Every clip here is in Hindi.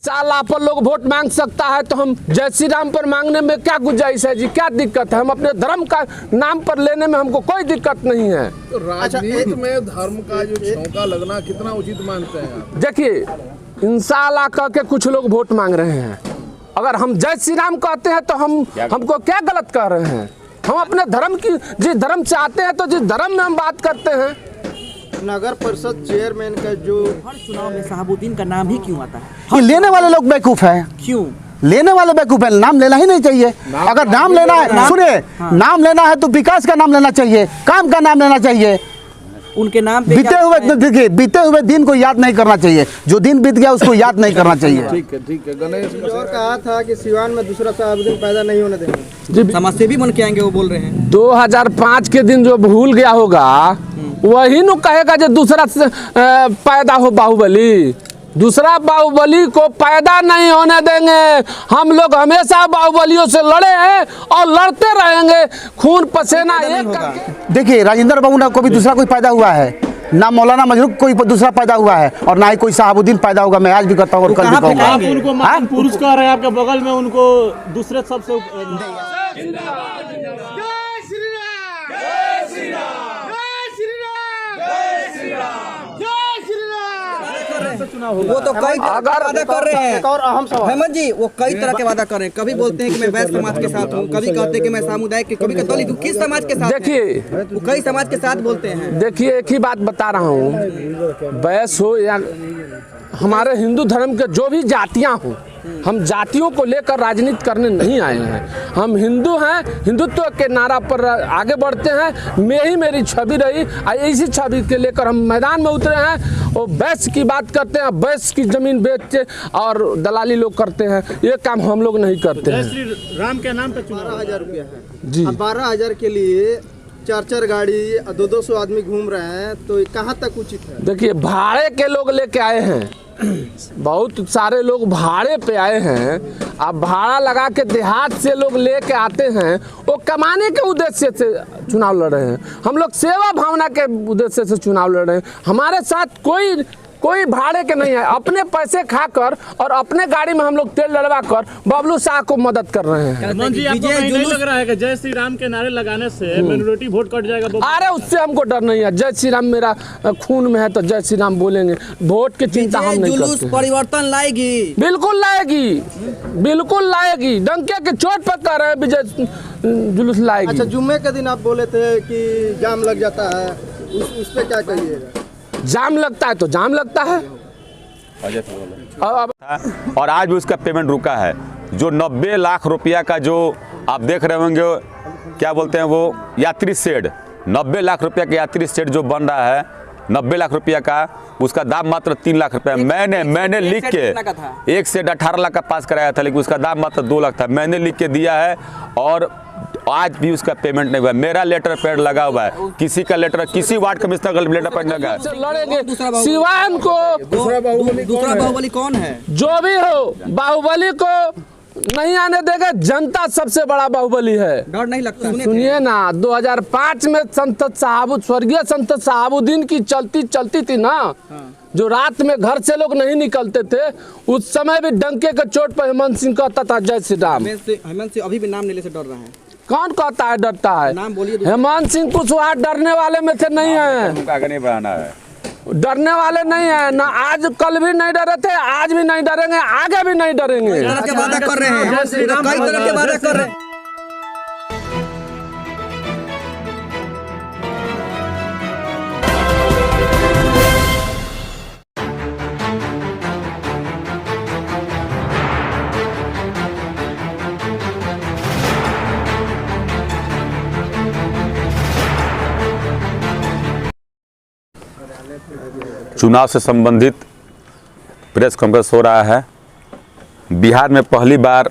साला पर लोग वोट मांग सकता है तो हम जय श्री राम पर मांगने में क्या गुंजाइश है जी, क्या दिक्कत है? हम अपने धर्म का नाम पर लेने में हमको कोई दिक्कत नहीं है। तो राजनीति में धर्म का जो छौंका लगना कितना उचित मानते हैं आप? देखिए इंशाअल्लाह कह के कुछ लोग वोट मांग रहे हैं, अगर हम जय श्री राम कहते हैं तो हमको क्या गलत कह रहे हैं? हम अपने धर्म की जिस धर्म से आते हैं तो जिस धर्म में हम बात करते हैं। नगर परिषद चेयरमैन का जो हर चुनाव में शहाबुद्दीन का नाम ही क्यों आता है? लेने वाले लोग बेवकूफ है। क्यों लेने वाले बेवकूफ है? नाम लेना ही नहीं चाहिए। अगर नाम लेना है, सुनिए, नाम लेना है तो विकास का नाम लेना चाहिए, काम का नाम लेना चाहिए। उनके नाम पे देखिए बीते हुए दिन को याद नहीं करना चाहिए, जो दिन बीत गया उसको याद नहीं करना चाहिए। ठीक है। गणेश और कहा था कि सिवान में दूसरा शहाबुद्दीन पैदा नहीं होने देंगे। समाजसेवी बन के आएंगे वो बोल रहे हैं। 2005 के दिन जो भूल गया होगा वही नु कहेगा जो दूसरा पैदा हो बाहुबली। दूसरा बाहुबली को पैदा नहीं होने देंगे। हम लोग हमेशा बाहुबलियों से लड़े हैं और लड़ते रहेंगे, खून पसीना एक करके। देखिए राजेंद्र बाबू को भी दूसरा कोई पैदा हुआ है, ना मौलाना मजरूर कोई दूसरा पैदा हुआ है, और ना ही कोई शहाबुद्दीन पैदा होगा। मैं आज भी करता हूँ और कल भी कहूँगा। आप उनको महान पुरुष कह रहे हैं, आपके बगल में उनको दूसरे सबसे वो तो कई वादा कर रहे हैं। और अहम सवाल हेमंत जी, वो कई तरह के वादा कर रहे हैं। कभी बोलते हैं कि मैं वैश्य समाज के साथ हूँ, कभी कहते हैं कि मैं सामुदायिक, कभी दलित, किस समाज के साथ? देखिए वो कई समाज के साथ बोलते हैं। देखिए एक ही बात बता रहा हूँ, वैश्य हो या हमारे हिंदू धर्म के जो भी जातियाँ हों, हम जातियों को लेकर राजनीति करने नहीं आए हैं। हम हिंदू हैं, हिंदुत्व के नारा पर आगे बढ़ते हैं। मैं ही मेरी छवि रही, इसी छवि के लेकर हम मैदान में उतरे हैं। और वैश्य की बात करते हैं, वैश्य की जमीन बेचते और दलाली लोग करते हैं, ये काम हम लोग नहीं करते हैं। श्री राम के नाम पे 12,000 रुपया है जी। 12,000 के लिए 4 गाड़ी 200 आदमी घूम रहे हैं, तो कहाँ तक उचित है? देखिए भाड़े के लोग लेके आए हैं, बहुत सारे लोग भाड़े पे आए हैं। अब भाड़ा लगा के देहात से लोग लेके आते हैं, वो कमाने के उद्देश्य से चुनाव लड़ रहे हैं। हम लोग सेवा भावना के उद्देश्य से चुनाव लड़ रहे हैं। हमारे साथ कोई भाड़े के नहीं है। अपने पैसे खाकर और अपने गाड़ी में हम लोग तेल डलवा कर बबलू शाह को मदद कर रहे हैं। जी, आपको नहीं लग रहा है कि जय श्री राम के नारे लगाने से माइनॉरिटी वोट कट जाएगा? अरे उससे हमको डर नहीं है। जय श्री राम मेरा खून में है तो जय श्री राम बोलेंगे। वोट की चिंता हम नहीं जुलूस करते। परिवर्तन लाएगी, बिल्कुल लाएगी, बिल्कुल लाएगी। डंके के चोट पर कह रहे हैं विजय जुलूस लाएगी। अच्छा, जुम्मे के दिन आप बोले थे कि जाम लग जाता है, उस पे क्या कहिएगा? जाम लगता है तो जाम लगता है। और आज भी उसका पेमेंट रुका है। जो 90 लाख रुपया का जो आप देख रहे होंगे, क्या बोलते हैं वो यात्री शेड, 90 लाख रुपया का यात्री शेड जो बन रहा है, 90 लाख रुपया का, उसका दाम मात्र 3 लाख रुपया। मैंने लिख के एक शेड 18 लाख का पास कराया था, लेकिन उसका दाम मात्र 2 लाख था। मैंने लिख के दिया है और आज भी उसका पेमेंट नहीं हुआ। मेरा लेटर पैड लगा हुआ है, किसी का लेटर, किसी वार्ड कमिश्नर का लेटर पैड लगा है। लड़ेंगे सिवान को। दूसरा बाहुबली कौन है? जो भी हो, बाहुबली को नहीं आने देगा। जनता सबसे बड़ा बाहुबली है। डर नहीं लगता? सुनिए ना, 2005 में स्वर्गीय संत शहाबुद्दीन की चलती थी ना, जो रात में घर से लोग नहीं निकलते थे, उस समय भी डंके के चोट पर हेमंत सिंह कहता था जय श्री राम। हेमंत सिंह अभी भी नाम लेने से डर रहा है। कौन कहता है डरता है? नाम बोलिए। हेमंत सिंह कुशवाहा डरने वाले में से नहीं है, आगे नहीं बढ़ाना है, डरने वाले नहीं है ना। आज कल भी नहीं डरे थे, आज भी नहीं डरेंगे, आगे भी नहीं डरेंगे। कई तरह के वादा कर रहे हैं, कई तरह के वादा कर रहे हैं। चुनाव से संबंधित प्रेस कॉन्फ्रेंस हो रहा है। बिहार में पहली बार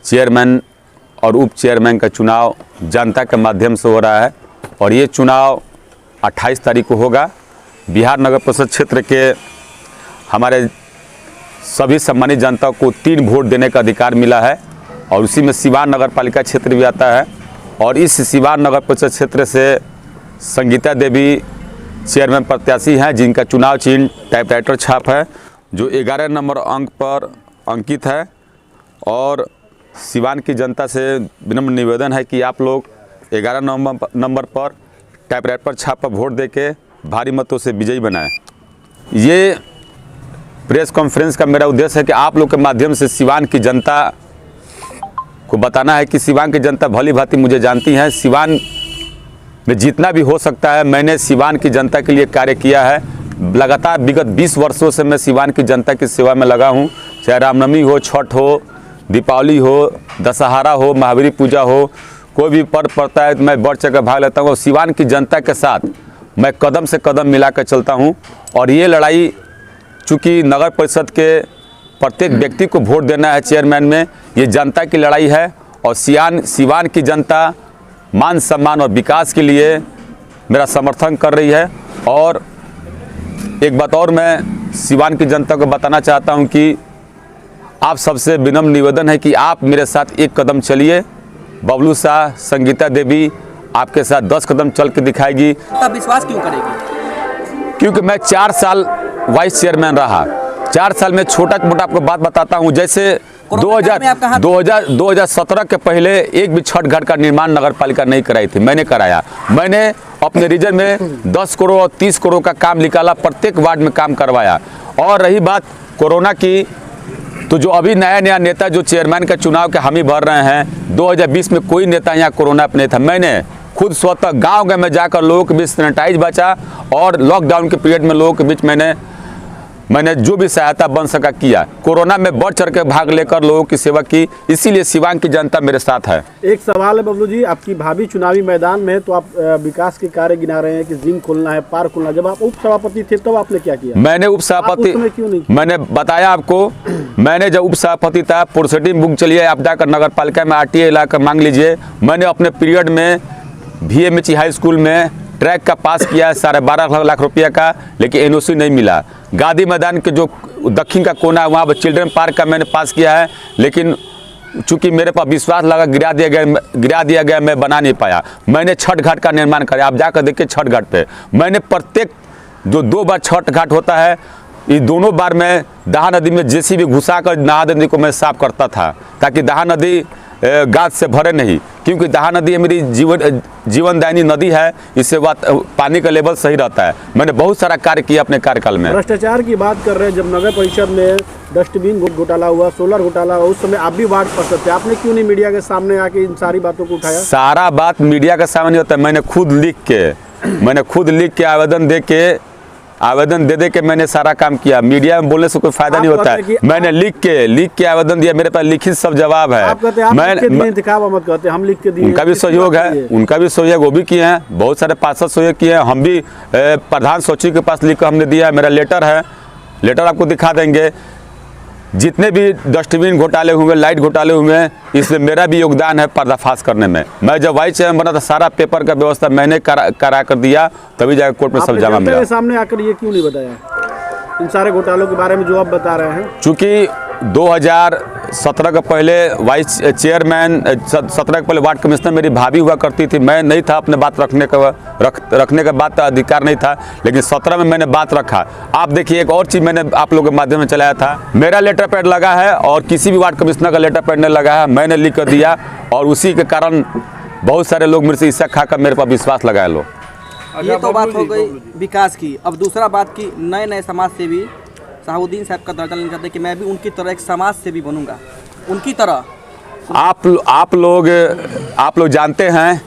चेयरमैन और उप चेयरमैन का चुनाव जनता के माध्यम से हो रहा है और ये चुनाव 28 तारीख को होगा। बिहार नगर परिषद क्षेत्र के हमारे सभी सम्मानित जनता को 3 वोट देने का अधिकार मिला है और उसी में सिवान नगर पालिका क्षेत्र भी आता है। और इस सिवान नगर परिषद क्षेत्र से संगीता देवी चेयरमैन प्रत्याशी हैं, जिनका चुनाव चिन्ह टाइपराइटर छाप है। जो 11 नंबर अंक पर अंकित है। और सिवान की जनता से विनम्र निवेदन है कि आप लोग 11 नंबर पर टाइपराइटर पर छाप पर वोट देके भारी मतों से विजयी बनाएं। ये प्रेस कॉन्फ्रेंस का मेरा उद्देश्य है कि आप लोग के माध्यम से सिवान की जनता को बताना है कि सिवान की जनता भली भांति मुझे जानती है। सिवान में जितना भी हो सकता है मैंने सिवान की जनता के लिए कार्य किया है। लगातार विगत 20 वर्षों से मैं सिवान की जनता की सेवा में लगा हूँ। चाहे रामनवमी हो, छठ हो, दीपावली हो, दशहरा हो, महावीर पूजा हो, कोई भी पर्व पड़ता है तो मैं बढ़ चढ़ कर भाग लेता हूँ। और सिवान की जनता के साथ मैं कदम से कदम मिलाकर चलता हूँ। और ये लड़ाई चूँकि नगर परिषद के प्रत्येक व्यक्ति को वोट देना है चेयरमैन में, ये जनता की लड़ाई है। और सिवान की जनता मान सम्मान और विकास के लिए मेरा समर्थन कर रही है। और एक बात और मैं सिवान की जनता को बताना चाहता हूं कि आप सबसे विनम्र निवेदन है कि आप मेरे साथ एक कदम चलिए। बबलू शाह, संगीता देवी आपके साथ 10 कदम चल के दिखाएगी। आप विश्वास क्यों करेगी? क्योंकि मैं 4 साल वाइस चेयरमैन रहा। 4 साल में छोटा मोटा आपको बात बताता हूं। जैसे 2017 के पहले एक भी छठ घाट का निर्माण नगर पालिका नहीं कराई थी, मैंने कराया। मैंने अपने रीजन में 10 करोड़ और 30 करोड़ का काम निकाला, प्रत्येक वार्ड में काम करवाया। और रही बात कोरोना की, तो जो अभी नया नेता जो चेयरमैन का चुनाव के हामी भर रहे हैं, 2020 में कोई नेता यहाँ कोरोना पे नहीं था। मैंने खुद स्वतः गाँव में जाकर लोगों के बीच सैनिटाइज बचा और लॉकडाउन के पीरियड में लोगों के बीच मैंने जो भी सहायता बन सका किया। कोरोना में बढ़ चढ़ के भाग लेकर लोगों की सेवा की, इसीलिए सिवान की जनता मेरे साथ है। एक सवाल है बबलू जी, आपकी भाभी चुनावी मैदान में है तो आप विकास के कार्य गिना रहे हैं कि जिम खोलना है, पार्क खोलना है। जब आप उप सभापति थे तब आपने क्या किया? मैंने उप सभापति, मैंने बताया आपको, मैंने जब उप सभापति था, पुरसटी बुक चलिए आप जाकर नगर पालिका में RTA लाकर मांग लीजिए। मैंने अपने पीरियड में VMH हाई स्कूल में ट्रैक का पास किया है 12.5 लाख रुपया का, लेकिन NOC नहीं मिला। गांधी मैदान के जो दक्षिण का कोना है वहाँ पर चिल्ड्रन पार्क का मैंने पास किया है, लेकिन चूंकि मेरे पास विश्वास लगा गिरा दिया गया, मैं बना नहीं पाया। मैंने छठ घाट का निर्माण कराया। आप जाकर देखिए छठ घाट पे मैंने प्रत्येक जो 2 बार छठ घाट होता है, ये दोनों बार मैं दहा नदी में JCB घुसा कर दहा नदी को मैं साफ करता था, ताकि दहा नदी गाद से भरे नहीं। क्योंकि दहा नदी मेरी जीवनदायिनी नदी है, इससे पानी का लेवल सही रहता है। मैंने बहुत सारा कार्य किया अपने कार्यकाल में। भ्रष्टाचार की बात कर रहे हैं, जब नगर परिषद में डस्टबिन घोटाला हुआ, सोलर घोटाला हुआ, उस समय आप भी वार्ड पार्षद थे, आपने क्यों नहीं मीडिया के सामने आके इन सारी बातों को उठाया? सारा बात मीडिया के सामने होता है। मैंने खुद लिख के आवेदन दे के मैंने सारा काम किया। मीडिया में बोलने से कोई फायदा नहीं होता है। मैंने लिख के आवेदन दिया, मेरे पास लिखित सब जवाब है। हम लिख के दिए। उनका भी सहयोग है, वो भी किए हैं, बहुत सारे पार्षद सहयोग किए हैं। हम भी प्रधान सचिव के पास लिख कर हमने दिया है, मेरा लेटर है, लेटर आपको दिखा देंगे। जितने भी डस्टबिन घोटाले हुए, लाइट घोटाले हुए, इसमें मेरा भी योगदान है पर्दाफाश करने में। मैं जब वाइस चेयरमैन बना था, सारा पेपर का व्यवस्था मैंने करा कर दिया, तभी जाकर कोर्ट में सब जमा मिला। सामने आकर ये क्यों नहीं बताया इन सारे घोटालों के बारे में जो आप बता रहे हैं? चूँकि 2017 के पहले वाइस चेयरमैन, 17 के पहले वार्ड कमिश्नर मेरी भाभी हुआ करती थी। मैं नहीं था, अपने बात रखने का बात का अधिकार नहीं था, लेकिन 17 में मैंने बात रखा। आप देखिए, एक और चीज़ मैंने आप लोगों के माध्यम में चलाया था, मेरा लेटर पैड लगा है और किसी भी वार्ड कमिश्नर का लेटर पैड नहीं लगा है, मैंने लिख कर दिया। और उसी के कारण बहुत सारे लोग मेरे से ईसा खाकर मेरे पर विश्वास लगाए लो। ये तो बात हो गई विकास की। अब दूसरा बात की, नए समाज सेवी शहाबुद्दीन साहब का दर्जा लेना चाहते हैं कि मैं भी उनकी तरह एक समाज सेवी बनूंगा, उनकी तरह। आप लोग जानते हैं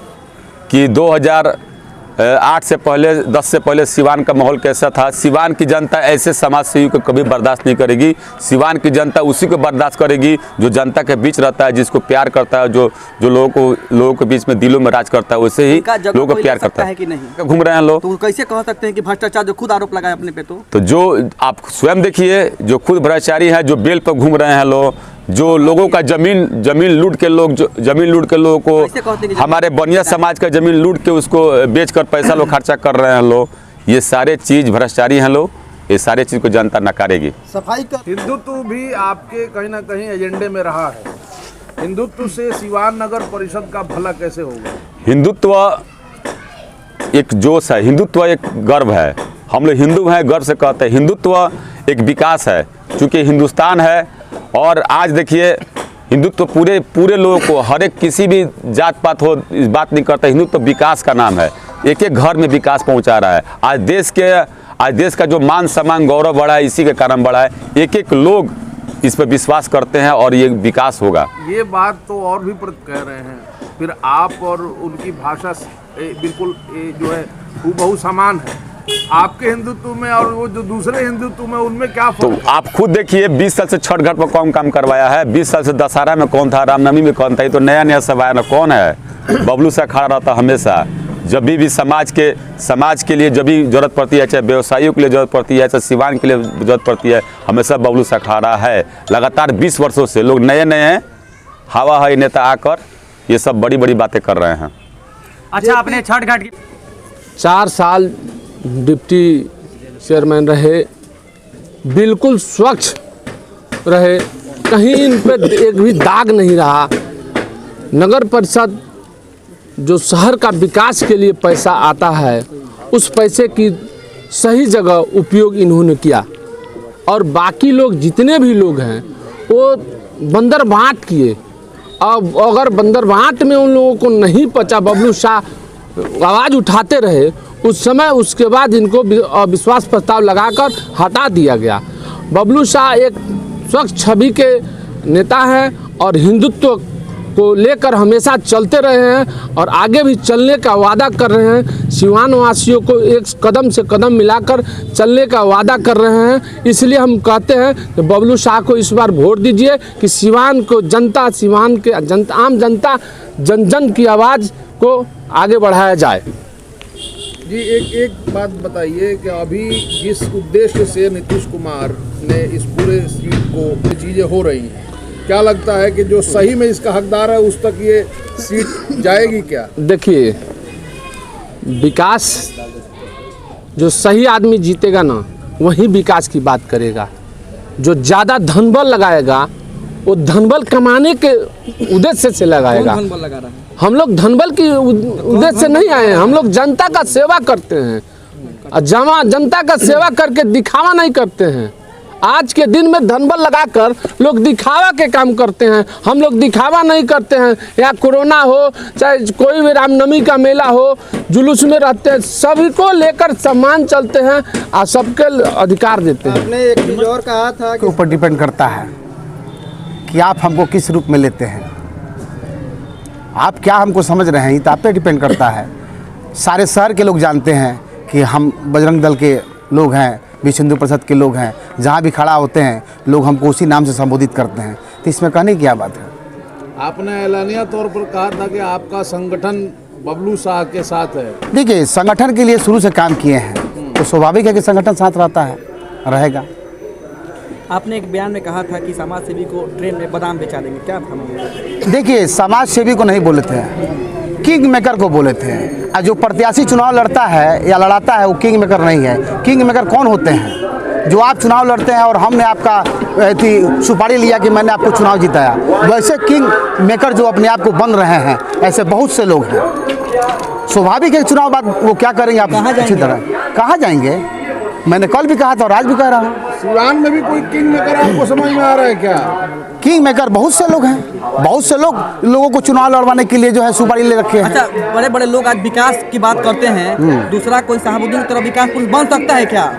कि 2008 से पहले, 10 से पहले सिवान का माहौल कैसा था। सिवान की जनता ऐसे समाज सेवी को कभी बर्दाश्त नहीं करेगी। सिवान की जनता उसी को बर्दाश्त करेगी जो जनता के बीच रहता है, जिसको प्यार करता है, जो लोगों के बीच में दिलों में राज करता है, वैसे ही लोगों को प्यार करता है। कि नहीं घूम रहे हैं लोग, तो कैसे कह सकते हैं कि भ्रष्टाचार, जो खुद आरोप लगाए अपने पे? तो जो आप स्वयं देखिए, जो खुद भ्रष्टाचारी हैं, जो बेल पर घूम रहे हैं लोग, जो लोगों का जमीन लूट के लोगों को, हमारे बनिया समाज का जमीन लूट के उसको बेचकर पैसा लोग खर्चा कर रहे हैं लोग, ये सारे चीज़ भ्रष्टाचारी हैं लोग। ये सारे चीज़ को जनता नकारेगी। सफाई का हिंदुत्व भी आपके कहीं ना कहीं एजेंडे में रहा है। हिंदुत्व से सिवान नगर परिषद का भला कैसे होगा? हिंदुत्व एक जोश है, हिंदुत्व एक गर्व है। हम लोग हिंदू हैं, गर्व से कहते हैं। हिंदुत्व एक विकास है। चूँकि हिंदुस्तान है और आज देखिए हिंदुत्व पूरे लोगों को, हर एक किसी भी जात पात हो इस बात नहीं करता। हिंदुत्व विकास का नाम है, एक एक घर में विकास पहुंचा रहा है। आज देश का जो मान सम्मान गौरव बढ़ा है इसी के कारण बढ़ा है। एक एक लोग इस पर विश्वास करते हैं और ये विकास होगा। ये बात तो और भी कह रहे हैं, फिर आप और उनकी भाषा बिल्कुल जो है हूबहू समान है। आपके हिंदुत्व में और वो जो दूसरे हिंदुत्व में उनमें क्या फर्क तो है? आप खुद देखिए 20 साल से छठ घाट पर कौन काम करवाया है, 20 साल से दशहरा में कौन था, रामनवमी में कौन था, ये तो नया सब आया ना। कौन है? बबलू शाह खड़ा रहता हमेशा, जब भी समाज के लिए जब भी जरूरत पड़ती है, चाहे व्यवसायियों के लिए जरूरत पड़ती है, चाहे सिवान के लिए जरूरत पड़ती है, हमेशा बबलू शाह खड़ा है। लगातार 20 वर्षों से लोग नए हैं, हवा है नेता आकर ये सब बड़ी बड़ी बातें कर रहे हैं। अच्छा, आपने छठ घाट की 4 साल डिप्टी चेयरमैन रहे, बिल्कुल स्वच्छ रहे, कहीं इन पे एक भी दाग नहीं रहा। नगर परिषद जो शहर का विकास के लिए पैसा आता है उस पैसे की सही जगह उपयोग इन्होंने किया। और बाकी लोग जितने भी लोग हैं वो बंदर बांट किए। अब अगर बंदर बांट में उन लोगों को नहीं पचा, बबलू शाह आवाज़ उठाते रहे उस समय, उसके बाद इनको अविश्वास प्रस्ताव लगाकर हटा दिया गया। बबलू शाह एक स्वच्छ छवि के नेता हैं और हिंदुत्व को लेकर हमेशा चलते रहे हैं और आगे भी चलने का वादा कर रहे हैं। सिवान वासियों को एक कदम से कदम मिलाकर चलने का वादा कर रहे हैं। इसलिए हम कहते हैं कि बबलू शाह को इस बार वोट दीजिए कि सिवान को जनता, सिवान के आम जनता, जन जन की आवाज़ को आगे बढ़ाया जाए। जी एक बात बताइए कि अभी जिस उद्देश्य से नीतीश कुमार ने इस पूरे सीट को चीज़ें हो रही हैं, क्या लगता है कि जो सही में इसका हकदार है उस तक ये सीट जाएगी क्या? देखिए, विकास जो सही आदमी जीतेगा ना वही विकास की बात करेगा। जो ज़्यादा धनबल लगाएगा वो धनबल कमाने के उद्देश्य से लगाएगा। कौन बल लगा रहा है? हम लोग धनबल की उद्देश्य से नहीं आए हैं, हम लोग जनता का सेवा करते हैं और जनता का सेवा करके दिखावा नहीं करते हैं। आज के दिन में धनबल लगाकर लोग दिखावा के काम करते हैं। हम लोग दिखावा नहीं करते हैं। या कोरोना हो चाहे कोई भी रामनवमी का मेला हो, जुलूस में रहते हैं, सभी को लेकर सम्मान चलते हैं और सबके अधिकार देते हैं। आपने एक चीज और कहा था के कि ऊपर डिपेंड करता है कि आप हमको किस रूप में लेते हैं, आप क्या हमको समझ रहे हैं, ये तो आप पे डिपेंड करता है। सारे शहर के लोग जानते हैं कि हम बजरंग दल के लोग हैं, विश्व हिंदू परिषद के लोग हैं। जहाँ भी खड़ा होते हैं लोग हमको उसी नाम से संबोधित करते हैं, तो इसमें कहने की क्या बात है? आपने ऐलानिया तौर पर कहा था कि आपका संगठन बबलू शाह के साथ है। देखिए, संगठन के लिए शुरू से काम किए हैं तो स्वाभाविक है कि संगठन साथ रहता है, रहेगा। आपने एक बयान में कहा था कि समाज सेवी को ट्रेन में बादाम बेचा देंगे, क्या था? देखिए, समाज सेवी को नहीं बोले थे, किंग मेकर को बोले थे। और जो प्रत्याशी चुनाव लड़ता है या लड़ाता है वो किंग मेकर नहीं है। किंग मेकर कौन होते हैं? जो आप चुनाव लड़ते हैं और हमने आपका सुपारी लिया कि मैंने आपको चुनाव जिताया, वैसे किंग मेकर जो अपने आप को बन रहे हैं, ऐसे बहुत से लोग हैं। स्वाभाविक है चुनाव बाद वो क्या करेंगे आप अच्छी तरह। कहाँ जाएंगे? मैंने कल भी कहा था और आज भी कह रहा हूँ। सिवान में भी कोई किंग मेकर आपको समझ में आ रहा है क्या? किंग मेकर बहुत से लोग हैं, बहुत से लोगों को चुनाव लड़वाने के लिए जो है सुपारी ले रखे हैं। अच्छा, बड़े बड़े लोग आज विकास की बात करते हैं, दूसरा कोई शहाबुद्दीन की तरह विकास पुरुष बन सकता है क्या?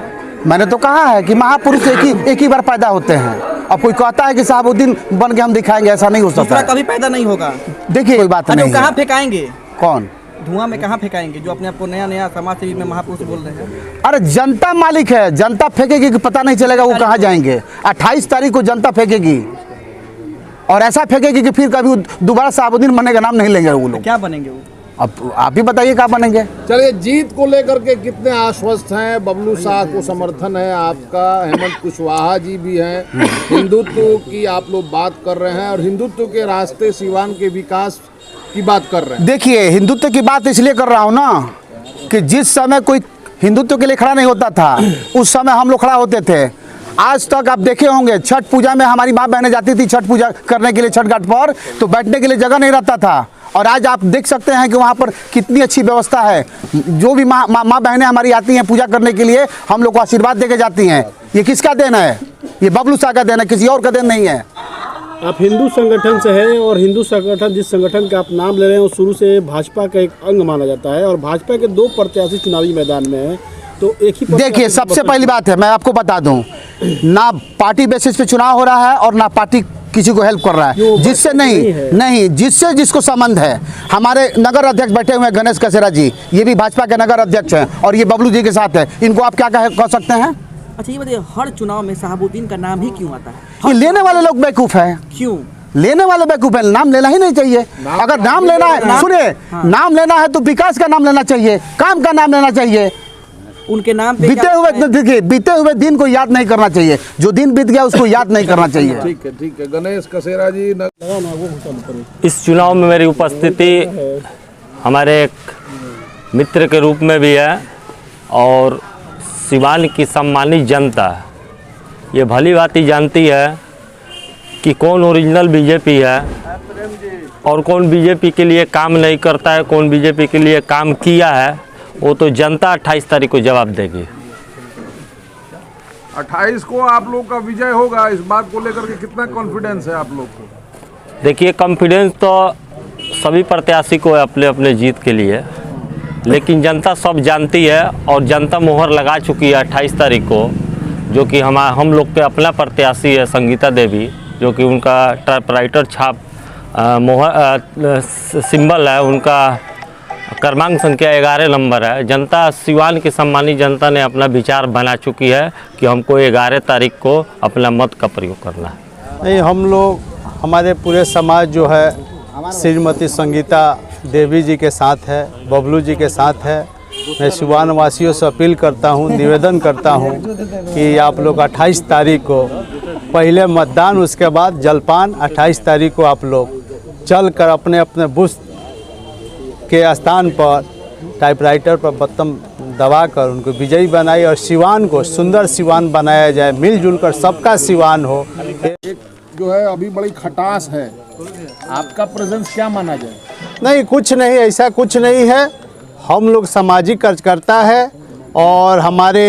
मैंने तो कहा है कि महापुरुष एक ही बार पैदा होते हैं। अब कोई कहता है कि शहाबुद्दीन बन के हम दिखाएंगे, ऐसा नहीं हो सकता। दूसरा कभी पैदा नहीं होगा। देखिए, कोई बात नहीं कहाँ है। फेंकाएंगे? कौन? धुआं में कहाँ फेंकाएंगे? जो अपने आप को नया समाज सेवी में महापुरुष बोल रहे हैं। अरे जनता मालिक है, जनता फेंकेगी कि पता नहीं चलेगा वो कहाँ जाएंगे। 28 तारीख को जनता फेंकेगी और ऐसा फेंकेगी कि फिर कभी दोबारा शहाबुद्दीन बनने का नाम नहीं लेंगे वो लोग। क्या बनेंगे वो? अब आप ही बताइए क्या बनेंगे। चलिए, जीत को लेकर के कितने आश्वस्त हैं? बबलू शाह को समर्थन है आपका, हेमंत कुशवाहा जी भी हैं, हिंदुत्व की आप लोग बात कर रहे हैं और हिंदुत्व के रास्ते सिवान के विकास की बात कर रहे हैं। देखिए, हिंदुत्व की बात इसलिए कर रहा हूँ ना कि जिस समय कोई हिंदुत्व के लिए खड़ा नहीं होता था उस समय हम लोग खड़ा होते थे। आज तक आप देखे होंगे छठ पूजा में हमारी माँ बहनें जाती थी छठ पूजा करने के लिए छठ घाट पर, तो बैठने के लिए जगह नहीं रहता था। और आज आप देख सकते हैं कि वहाँ पर कितनी अच्छी व्यवस्था है। जो भी माँ बहनें हमारी आती हैं पूजा करने के लिए, हम लोग को आशीर्वाद दे के जाती हैं। ये किसका देन है? ये बबलू शाह का देन है, किसी और का देन नहीं है। आप हिंदू संगठन से हैं और हिंदू संगठन जिस संगठन का आप नाम ले रहे हैं वो शुरू से भाजपा का एक अंग माना जाता है और भाजपा के 2 प्रत्याशी चुनावी मैदान में हैं, तो एक ही देखिए, सबसे पहली बात है, मैं आपको बता दूं, ना पार्टी बेसिस पे चुनाव हो रहा है और ना पार्टी किसी को हेल्प कर रहा है, जिससे नहीं जिससे जिसको संबंध है। हमारे नगर अध्यक्ष बैठे हुए हैं गणेश कसेरा जी, ये भी भाजपा के नगर अध्यक्ष हैं और ये बबलू जी के साथ है। इनको आप क्या कह सकते हैं? अच्छा ये बताइए, हर चुनाव में शहाबुद्दीन का नाम ही क्यों आता है? ये लेने वाले लोग बेवकूफ हैं। क्यों लेने वाले बेवकूफ है? नाम लेना ही नहीं चाहिए। अगर नाम लेना है, सुनिए, नाम लेना है तो विकास का नाम लेना चाहिए, काम का नाम लेना चाहिए। उनके नाम पे बीते हुए दिन को याद नहीं करना चाहिए, जो दिन बीत गया उसको याद नहीं करना चाहिए। ठीक है। गणेश कसेरा जी, इस चुनाव में मेरी उपस्थिति हमारे एक मित्र के रूप में भी है और सिवान की सम्मानित जनता ये भली भांति जानती है कि कौन ओरिजिनल बीजेपी है और कौन बीजेपी के लिए काम नहीं करता है, कौन बीजेपी के लिए काम किया है। वो तो जनता 28 तारीख को जवाब देगी। 28 को आप लोग का विजय होगा, इस बात को लेकर के कितना कॉन्फिडेंस है आप लोग को? देखिए, कॉन्फिडेंस तो सभी प्रत्याशी को है अपने अपने जीत के लिए, लेकिन जनता सब जानती है और जनता मोहर लगा चुकी है 28 तारीख को, जो कि हम लोग के अपना प्रत्याशी है संगीता देवी, जो कि उनका टाइपराइटर छाप मोहर सिंबल है, उनका क्रमांक संख्या 11 नंबर है। जनता, सिवान की सम्मानित जनता ने अपना विचार बना चुकी है कि हमको 11 तारीख को अपना मत का प्रयोग करना है। नहीं, हम लोग, हमारे पूरे समाज जो है श्रीमती संगीता देवी जी के साथ है, बबलू जी के साथ है। मैं सिवान वासियों से अपील करता हूं, निवेदन करता हूं कि आप लोग 28 तारीख को पहले मतदान, उसके बाद जलपान। 28 तारीख को आप लोग चल कर अपने अपने बूथ के स्थान पर टाइपराइटर पर बटन दबाकर उनको विजयी बनाए और सिवान को सुंदर सिवान बनाया जाए, मिलजुल कर सबका सिवान हो। जो है अभी बड़ी खटास है, आपका प्रेजेंस क्या माना जाए? नहीं, कुछ नहीं, ऐसा कुछ नहीं है। हम लोग सामाजिक कार्यकर्ता है और हमारे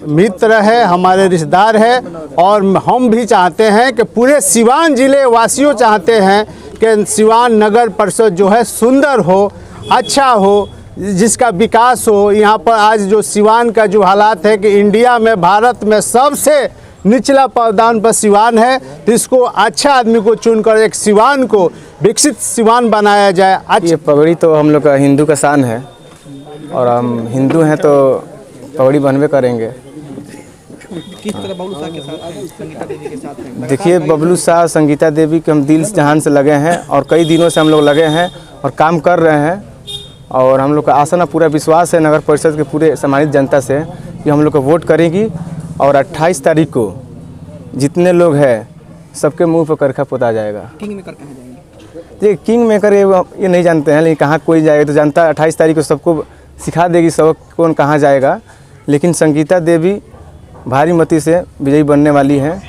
मित्र है, हमारे रिश्तेदार है और हम भी चाहते हैं कि पूरे सिवान जिले वासियों चाहते हैं कि सिवान नगर परिषद जो है सुंदर हो, अच्छा हो, जिसका विकास हो। यहाँ पर आज जो सिवान का जो हालात है कि इंडिया में, भारत में सबसे निचला पावदान पर सिवान है, तो इसको अच्छा आदमी को चुनकर एक सिवान को विकसित सिवान बनाया जाए। ये पगड़ी तो हम लोग का हिंदू का शान है और हम हिंदू हैं तो पगड़ी बनवे करेंगे। किस तरह बबलू शाह के साथ, संगीता देवी के साथ हैं? देखिए, बबलू शाह संगीता देवी के हम दिल जहान से लगे हैं और कई दिनों से हम लोग लगे हैं और काम कर रहे हैं और हम लोग का आशा, पूरा विश्वास है नगर परिषद के पूरे सम्मानित जनता से कि हम लोग को वोट करेगी और 28 तारीख को जितने लोग हैं सबके मुंह पर करखा पोता जाएगा। किंग मेकर कहाँ जाएंगे? ये किंग मेकर ये नहीं जानते हैं, लेकिन कहाँ कोई जाएगा तो जनता 28 तारीख को सबको सिखा देगी सब कौन कहाँ जाएगा। लेकिन संगीता देवी भारी मती से विजयी बनने वाली हैं।